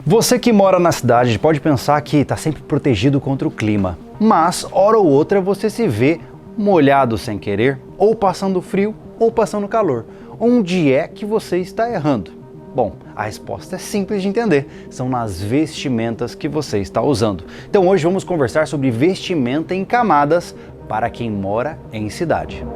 Você que mora na cidade pode pensar que está sempre protegido contra o clima, mas hora ou outra você se vê molhado sem querer, ou passando frio, ou passando calor. Onde é que você está errando? Bom, a resposta é simples de entender, são nas vestimentas que você está usando. Então hoje vamos conversar sobre vestimenta em camadas para quem mora em cidade.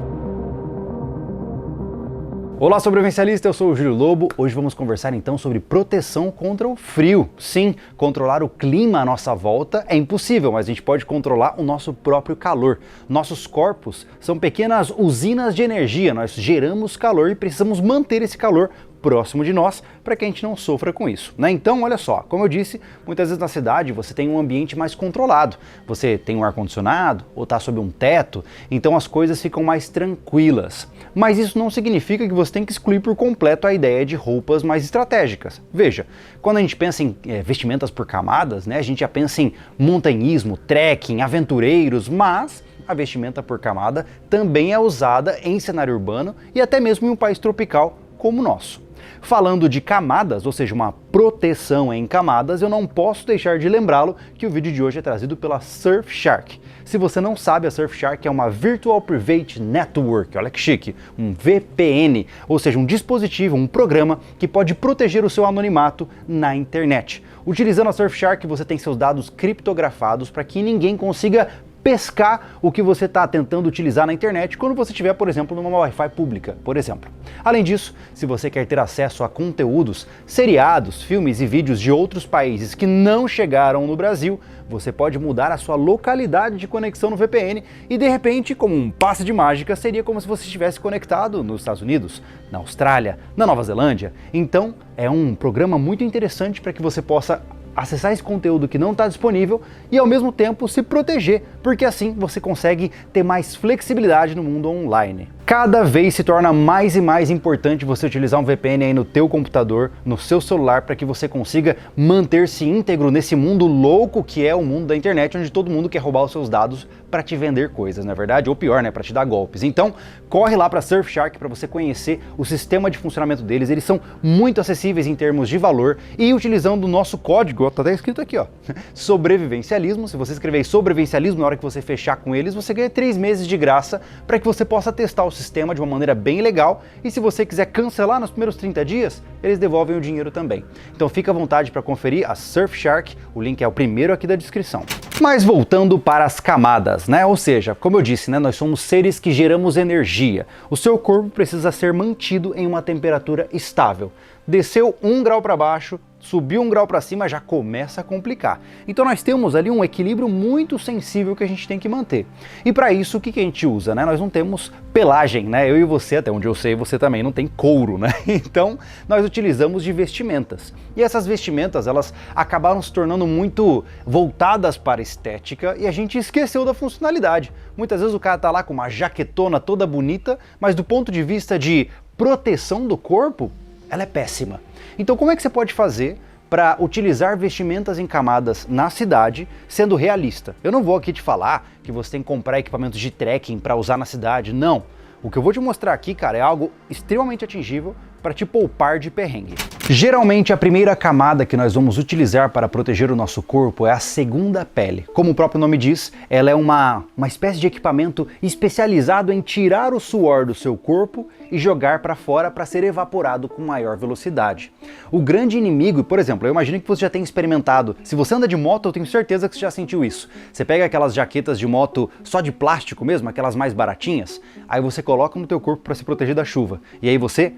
Olá, sobrevivencialista, eu sou o Júlio Lobo. Hoje vamos conversar então sobre proteção contra o frio. Sim, controlar o clima à nossa volta é impossível, mas a gente pode controlar o nosso próprio calor. Nossos corpos são pequenas usinas de energia, nós geramos calor e precisamos manter esse calor próximo de nós para que a gente não sofra com isso, né? Então, olha só, como eu disse, muitas vezes na cidade você tem um ambiente mais controlado. Você tem um ar-condicionado ou está sob um teto, então as coisas ficam mais tranquilas. Mas isso não significa que você tem que excluir por completo a ideia de roupas mais estratégicas. Veja, quando a gente pensa em vestimentas por camadas, né, a gente já pensa em montanhismo, trekking, aventureiros, mas a vestimenta por camada também é usada em cenário urbano e até mesmo em um país tropical como o nosso. Falando de camadas, ou seja, uma proteção em camadas, eu não posso deixar de lembrá-lo que o vídeo de hoje é trazido pela Surfshark. Se você não sabe, a Surfshark é uma Virtual Private Network, olha que chique, um VPN, ou seja, um dispositivo, um programa que pode proteger o seu anonimato na internet. Utilizando a Surfshark, você tem seus dados criptografados para que ninguém consiga pescar o que você está tentando utilizar na internet quando você estiver, por exemplo, numa Wi-Fi pública, por exemplo. Além disso, se você quer ter acesso a conteúdos, seriados, filmes e vídeos de outros países que não chegaram no Brasil, você pode mudar a sua localidade de conexão no VPN e, de repente, como um passe de mágica, seria como se você estivesse conectado nos Estados Unidos, na Austrália, na Nova Zelândia. Então, é um programa muito interessante para que você possa acessar esse conteúdo que não está disponível e ao mesmo tempo se proteger, porque assim você consegue ter mais flexibilidade no mundo online. Cada vez se torna mais e mais importante você utilizar um VPN aí no teu computador, no seu celular, para que você consiga manter-se íntegro nesse mundo louco que é o mundo da internet, onde todo mundo quer roubar os seus dados para te vender coisas, não é verdade? Ou pior, né, para te dar golpes. Então, corre lá para a Surfshark para você conhecer o sistema de funcionamento deles. Eles são muito acessíveis em termos de valor e utilizando o nosso código, tá até escrito aqui, ó, sobrevivencialismo. Se você escrever sobrevivencialismo na hora que você fechar com eles, você ganha 3 meses de graça para que você possa testar o sistema de uma maneira bem legal, e se você quiser cancelar nos primeiros 30 dias, eles devolvem o dinheiro também. Então fica à vontade para conferir a Surfshark, o link é o primeiro aqui da descrição. Mas voltando para as camadas, né? Ou seja, como eu disse, né, nós somos seres que geramos energia. O seu corpo precisa ser mantido em uma temperatura estável. Desceu 1 grau para baixo, subiu 1 grau para cima, já começa a complicar. Então nós temos ali um equilíbrio muito sensível que a gente tem que manter. E para isso, o que a gente usa, né? Nós não temos pelagem, né? Eu e você, até onde eu sei, você também não tem couro, né? Então nós utilizamos de vestimentas. E essas vestimentas, elas acabaram se tornando muito voltadas para a estética e a gente esqueceu da funcionalidade. Muitas vezes o cara tá lá com uma jaquetona toda bonita, mas do ponto de vista de proteção do corpo, ela é péssima. Então como é que você pode fazer para utilizar vestimentas em camadas na cidade, sendo realista? Eu não vou aqui te falar que você tem que comprar equipamentos de trekking para usar na cidade, não. O que eu vou te mostrar aqui, cara, é algo extremamente atingível para te poupar de perrengue. Geralmente a primeira camada que nós vamos utilizar para proteger o nosso corpo é a segunda pele. Como o próprio nome diz, ela é uma espécie de equipamento especializado em tirar o suor do seu corpo e jogar para fora para ser evaporado com maior velocidade. O grande inimigo, por exemplo, eu imagino que você já tenha experimentado, se você anda de moto, eu tenho certeza que você já sentiu isso. Você pega aquelas jaquetas de moto só de plástico mesmo, aquelas mais baratinhas, aí você coloca no teu corpo para se proteger da chuva. E aí você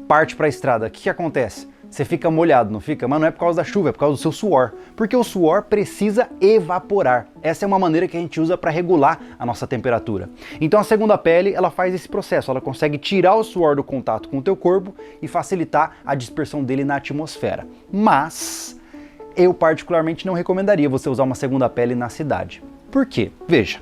parte para a estrada. O que acontece? Você fica molhado, não fica? Mas não é por causa da chuva, é por causa do seu suor. Porque o suor precisa evaporar. Essa é uma maneira que a gente usa para regular a nossa temperatura. Então a segunda pele, ela faz esse processo. Ela consegue tirar o suor do contato com o teu corpo e facilitar a dispersão dele na atmosfera. Mas eu particularmente não recomendaria você usar uma segunda pele na cidade. Por quê? Veja.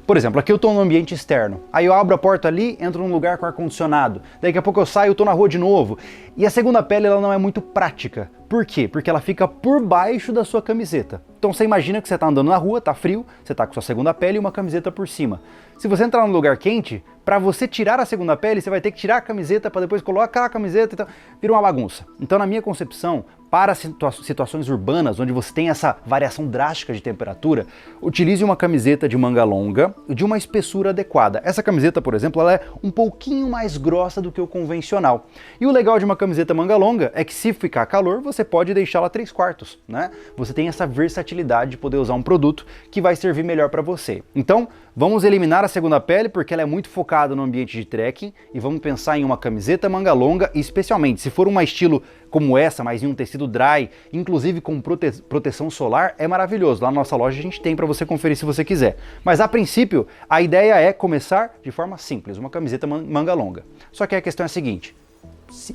Por exemplo, aqui eu estou no ambiente externo, aí eu abro a porta ali, entro num lugar com ar-condicionado, daqui a pouco eu saio e estou na rua de novo. E a segunda pele ela não é muito prática. Por quê? Porque ela fica por baixo da sua camiseta. Então você imagina que você está andando na rua, tá frio, você está com sua segunda pele e uma camiseta por cima. Se você entrar num lugar quente, para você tirar a segunda pele, você vai ter que tirar a camiseta para depois colocar a camiseta, então vira uma bagunça. Então na minha concepção, Para situações urbanas, onde você tem essa variação drástica de temperatura, utilize uma camiseta de manga longa de uma espessura adequada. Essa camiseta, por exemplo, ela é um pouquinho mais grossa do que o convencional. E o legal de uma camiseta manga longa é que se ficar calor, você pode deixá-la 3/4, né? Você tem essa versatilidade de poder usar um produto que vai servir melhor para você. Então, vamos eliminar a segunda pele porque ela é muito focada no ambiente de trekking e vamos pensar em uma camiseta manga longa, e especialmente se for um estilo como essa, mas em um tecido dry, inclusive com proteção solar, é maravilhoso. Lá na nossa loja a gente tem para você conferir se você quiser. Mas a princípio, a ideia é começar de forma simples, uma camiseta manga longa. Só que a questão é a seguinte,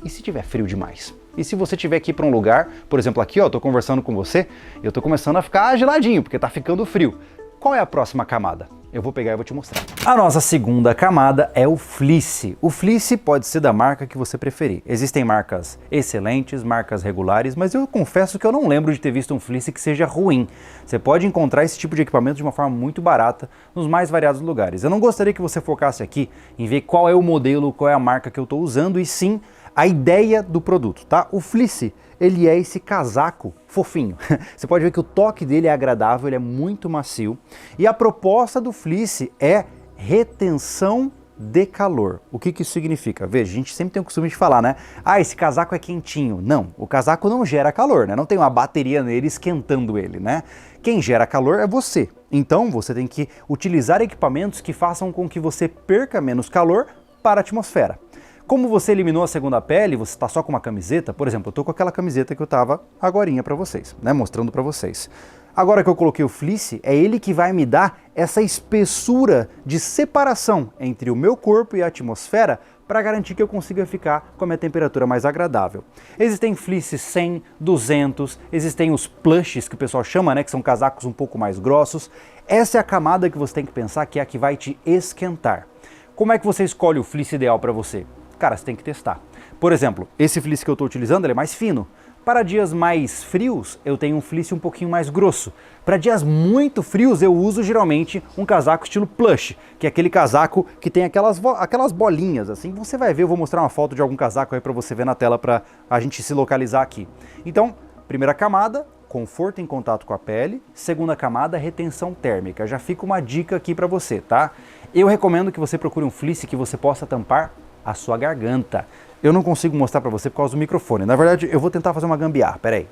e se tiver frio demais? E se você tiver que ir para um lugar, por exemplo aqui, ó, tô conversando com você, eu tô começando a ficar geladinho, porque tá ficando frio. Qual é a próxima camada? Eu vou pegar e vou te mostrar. A nossa segunda camada é o fleece. O fleece pode ser da marca que você preferir. Existem marcas excelentes, marcas regulares, mas eu confesso que eu não lembro de ter visto um fleece que seja ruim. Você pode encontrar esse tipo de equipamento de uma forma muito barata nos mais variados lugares. Eu não gostaria que você focasse aqui em ver qual é o modelo, qual é a marca que eu estou usando, e sim a ideia do produto, tá? O fleece, ele é esse casaco fofinho. Você pode ver que o toque dele é agradável, ele é muito macio. E a proposta do fleece é retenção de calor. O que isso significa? Veja, a gente sempre tem o costume de falar, né? Ah, esse casaco é quentinho. Não, o casaco não gera calor, né? Não tem uma bateria nele esquentando ele, né? Quem gera calor é você. Então, você tem que utilizar equipamentos que façam com que você perca menos calor para a atmosfera. Como você eliminou a segunda pele, você está só com uma camiseta, por exemplo, eu estou com aquela camiseta que eu estava agorinha para vocês, né, mostrando para vocês. Agora que eu coloquei o fleece, é ele que vai me dar essa espessura de separação entre o meu corpo e a atmosfera para garantir que eu consiga ficar com a minha temperatura mais agradável. Existem fleeces 100, 200, existem os plushes que o pessoal chama, né, que são casacos um pouco mais grossos. Essa é a camada que você tem que pensar, que é a que vai te esquentar. Como é que você escolhe o fleece ideal para você? Cara, você tem que testar. Por exemplo, esse fleece que eu estou utilizando, ele é mais fino. Para dias mais frios, eu tenho um fleece um pouquinho mais grosso. Para dias muito frios, eu uso geralmente um casaco estilo plush, que é aquele casaco que tem aquelas bolinhas assim. Você vai ver, eu vou mostrar uma foto de algum casaco aí para você ver na tela para a gente se localizar aqui. Então, primeira camada, conforto em contato com a pele. Segunda camada, retenção térmica. Já fica uma dica aqui para você, tá? Eu recomendo que você procure um fleece que você possa tampar a sua garganta. Eu não consigo mostrar para você por causa do microfone. Na verdade, eu vou tentar fazer uma gambiarra, peraí.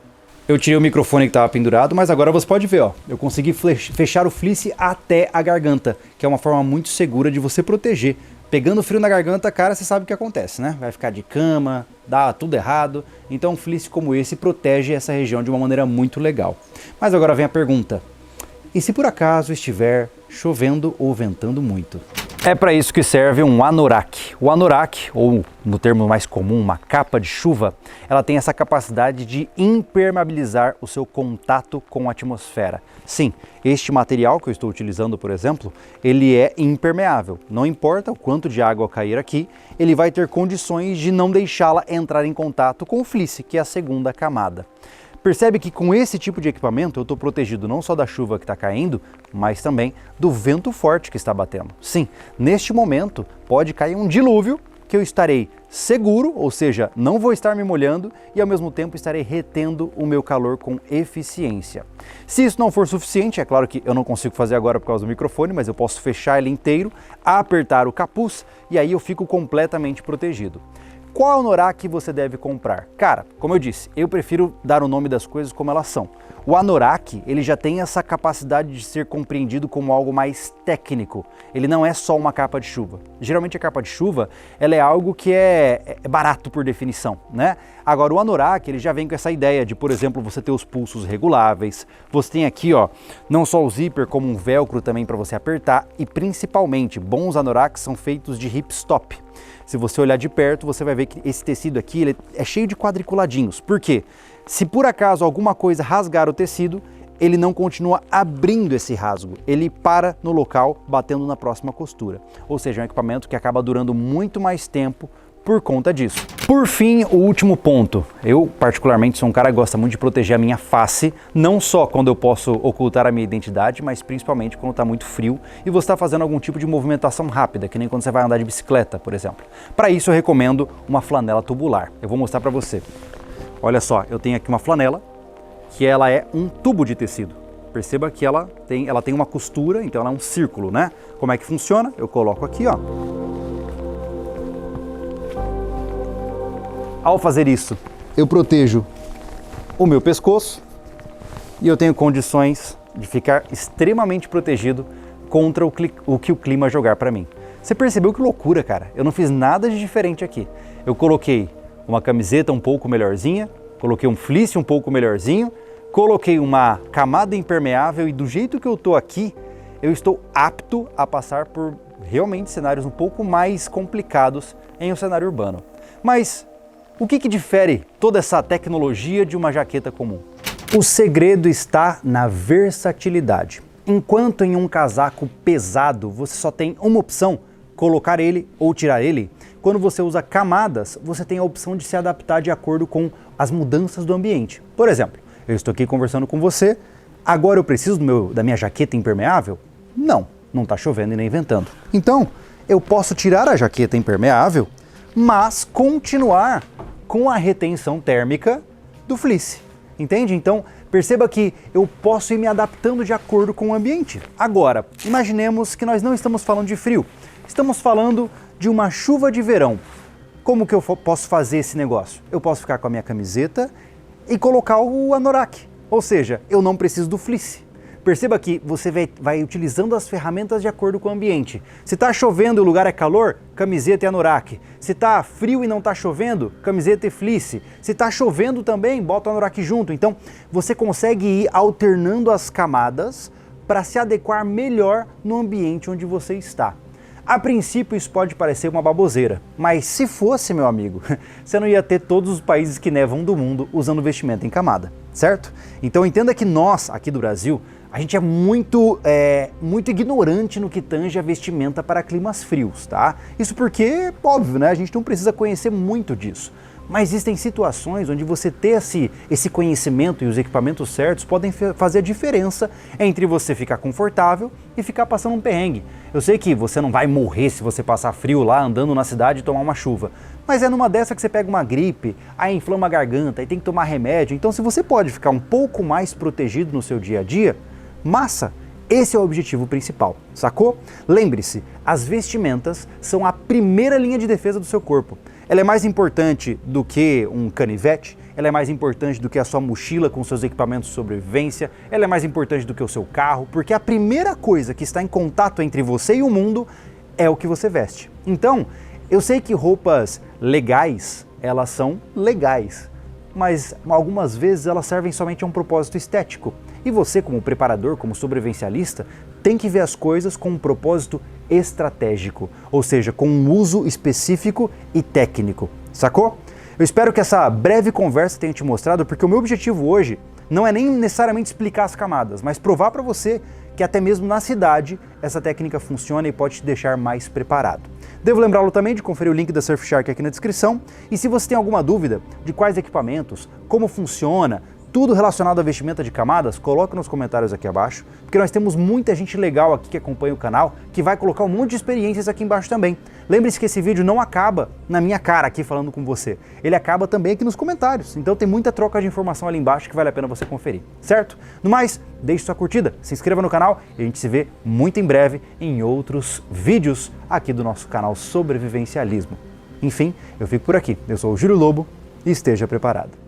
Eu tirei o microfone que estava pendurado, mas agora você pode ver, ó. Eu consegui fechar o fleece até a garganta, que é uma forma muito segura de você proteger. Pegando frio na garganta, cara, você sabe o que acontece, né? Vai ficar de cama, dá tudo errado. Então um fleece como esse protege essa região de uma maneira muito legal. Mas agora vem a pergunta. E se por acaso estiver chovendo ou ventando muito? É para isso que serve um anorak. O anorak, ou no termo mais comum, uma capa de chuva, ela tem essa capacidade de impermeabilizar o seu contato com a atmosfera. Sim, este material que eu estou utilizando, por exemplo, ele é impermeável. Não importa o quanto de água cair aqui, ele vai ter condições de não deixá-la entrar em contato com o fleece, que é a segunda camada. Percebe que com esse tipo de equipamento eu estou protegido não só da chuva que está caindo, mas também do vento forte que está batendo. Sim, neste momento pode cair um dilúvio que eu estarei seguro, ou seja, não vou estar me molhando e ao mesmo tempo estarei retendo o meu calor com eficiência. Se isso não for suficiente, é claro que eu não consigo fazer agora por causa do microfone, mas eu posso fechar ele inteiro, apertar o capuz e aí eu fico completamente protegido. Qual anorak que você deve comprar? Cara, como eu disse, eu prefiro dar o nome das coisas como elas são. O anorak, ele já tem essa capacidade de ser compreendido como algo mais técnico. Ele não é só uma capa de chuva. Geralmente a capa de chuva, ela é algo que é barato por definição, né? Agora o anorak, ele já vem com essa ideia de, por exemplo, você ter os pulsos reguláveis. Você tem aqui, ó, não só o zíper, como um velcro também para você apertar. E principalmente, bons anoraks são feitos de hipstop. Se você olhar de perto, você vai ver que esse tecido aqui ele é cheio de quadriculadinhos. Por quê? Se por acaso alguma coisa rasgar o tecido, ele não continua abrindo esse rasgo. Ele para no local, batendo na próxima costura. Ou seja, é um equipamento que acaba durando muito mais tempo por conta disso. Por fim, o último ponto. Eu, particularmente, sou um cara que gosta muito de proteger a minha face, não só quando eu posso ocultar a minha identidade, mas principalmente quando está muito frio e você está fazendo algum tipo de movimentação rápida, que nem quando você vai andar de bicicleta, por exemplo. Para isso, eu recomendo uma flanela tubular. Eu vou mostrar para você. Olha só, eu tenho aqui uma flanela, que ela é um tubo de tecido. Perceba que ela tem uma costura, então ela é um círculo, né? Como é que funciona? Eu coloco aqui, ó. Ao fazer isso, eu protejo o meu pescoço e eu tenho condições de ficar extremamente protegido contra o que o clima jogar para mim. Você percebeu que loucura, cara? Eu não fiz nada de diferente aqui. Eu coloquei uma camiseta um pouco melhorzinha, coloquei um fleece um pouco melhorzinho, coloquei uma camada impermeável e do jeito que eu tô aqui, eu estou apto a passar por realmente cenários um pouco mais complicados em um cenário urbano. Mas o que difere toda essa tecnologia de uma jaqueta comum? O segredo está na versatilidade. Enquanto em um casaco pesado você só tem uma opção, colocar ele ou tirar ele, quando você usa camadas, você tem a opção de se adaptar de acordo com as mudanças do ambiente. Por exemplo, eu estou aqui conversando com você, agora eu preciso da minha jaqueta impermeável? Não está chovendo e nem ventando. Então, eu posso tirar a jaqueta impermeável, mas continuar com a retenção térmica do fleece. Entende? Então, perceba que eu posso ir me adaptando de acordo com o ambiente. Agora, imaginemos que nós não estamos falando de frio, estamos falando de uma chuva de verão. Como que eu posso fazer esse negócio? Eu posso ficar com a minha camiseta e colocar o anorak, ou seja, eu não preciso do fleece. Perceba que você vai utilizando as ferramentas de acordo com o ambiente. Se está chovendo e o lugar é calor, camiseta e anorak. Se está frio e não está chovendo, camiseta e fleece. Se está chovendo também, bota o anorak junto. Então, você consegue ir alternando as camadas para se adequar melhor no ambiente onde você está. A princípio isso pode parecer uma baboseira, mas se fosse, meu amigo, você não ia ter todos os países que nevam do mundo usando vestimenta em camada, certo? Então entenda que nós, aqui do Brasil, a gente é muito ignorante no que tange a vestimenta para climas frios, tá? Isso porque, óbvio, né? A gente não precisa conhecer muito disso. Mas existem situações onde você ter esse conhecimento e os equipamentos certos podem fazer a diferença entre você ficar confortável e ficar passando um perrengue. Eu sei que você não vai morrer se você passar frio lá andando na cidade e tomar uma chuva, mas é numa dessa que você pega uma gripe, aí inflama a garganta e tem que tomar remédio. Então se você pode ficar um pouco mais protegido no seu dia a dia, massa! Esse é o objetivo principal, sacou? Lembre-se, as vestimentas são a primeira linha de defesa do seu corpo. Ela é mais importante do que um canivete, ela é mais importante do que a sua mochila com seus equipamentos de sobrevivência, ela é mais importante do que o seu carro, porque a primeira coisa que está em contato entre você e o mundo é o que você veste. Então, eu sei que roupas legais, elas são legais, mas algumas vezes elas servem somente a um propósito estético. E você, como preparador, como sobrevivencialista, tem que ver as coisas com um propósito estratégico, ou seja, com um uso específico e técnico, sacou? Eu espero que essa breve conversa tenha te mostrado, porque o meu objetivo hoje não é nem necessariamente explicar as camadas, mas provar para você que até mesmo na cidade essa técnica funciona e pode te deixar mais preparado. Devo lembrá-lo também de conferir o link da Surfshark aqui na descrição, e se você tem alguma dúvida de quais equipamentos, como funciona, tudo relacionado à vestimenta de camadas, coloca nos comentários aqui abaixo, porque nós temos muita gente legal aqui que acompanha o canal, que vai colocar um monte de experiências aqui embaixo também. Lembre-se que esse vídeo não acaba na minha cara aqui falando com você, ele acaba também aqui nos comentários, então tem muita troca de informação ali embaixo que vale a pena você conferir, certo? No mais, deixe sua curtida, se inscreva no canal e a gente se vê muito em breve em outros vídeos aqui do nosso canal Sobrevivencialismo. Enfim, eu fico por aqui, eu sou o Júlio Lobo e esteja preparado.